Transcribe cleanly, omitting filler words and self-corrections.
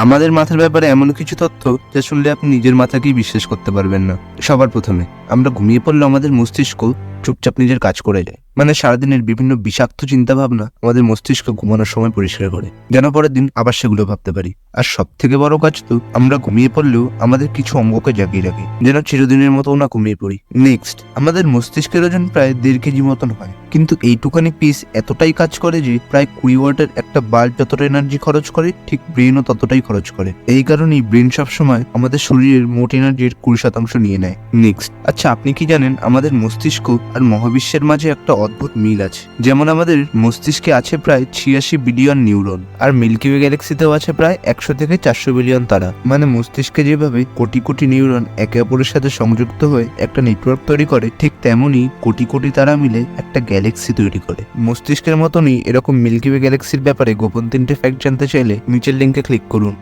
আমাদের মাথার ব্যাপারে এমন কিছু তথ্য যা শুনলে আপনি নিজের মাথাকেই বিশ্বাস করতে পারবেন না। সবার প্রথমে, আমরা ঘুমিয়ে পড়লে আমাদের মস্তিষ্ক চুপচাপ নিজের কাজ করে যায়। মানে সারাদিনের বিভিন্ন বিষাক্ত চিন্তা ভাবনা আমাদের মস্তিষ্ক ঘুমানোর সময় পরিষ্কার করে, যেন পরের দিন আবার সেগুলো ভাবতে পারি। আর সব থেকে বড় কাজ তো, আমরা ঘুমিয়ে পড়লেও আমাদের কিছু অঙ্গকে জাগিয়ে রাখে, যেন চিরদিনের মতো না ঘুমিয়ে পড়ি। নেক্সট, আমাদের মস্তিষ্কের ওজন প্রায় 1.5 কেজি মতন হয়, কিন্তু এইটুকানি পিস এতটাই কাজ করে যে প্রায় 20 ওয়াটের একটা বাল্ব যতটা এনার্জি খরচ করে, ঠিক ব্রেনও ততটাই খরচ করে। এই কারণেই ব্রেন সবসময় আমাদের শরীরের মোট এনার্জির 20% নিয়ে নেয়। নেক্সট, আচ্ছা আপনি কি জানেন আমাদের মস্তিষ্ক আর মহাবিশ্বের মাঝে একটা অদ্ভুত মিল আছে? যেমন আমাদের মস্তিষ্কে আছে প্রায় 86 বিলিয়ন নিউরন, আর মিল্কি ওয়ে গ্যালাক্সিতেও আছে প্রায় 100 থেকে 400 বিলিয়ন তারা। মানে মস্তিষ্কে যেভাবে কোটি কোটি নিউরন একে অপরের সাথে সংযুক্ত হয়ে একটা নেটওয়ার্ক তৈরি করে, ঠিক তেমনই কোটি কোটি তারা মিলে একটা গ্যালাক্সি তৈরি করে। মস্তিষ্কের মতনই এরকম মিল্কি ওয়ে গ্যালাক্সির ব্যাপারে গোপন 3টে ফ্যাক্ট জানতে চাইলে নিচের লিঙ্কে ক্লিক করুন।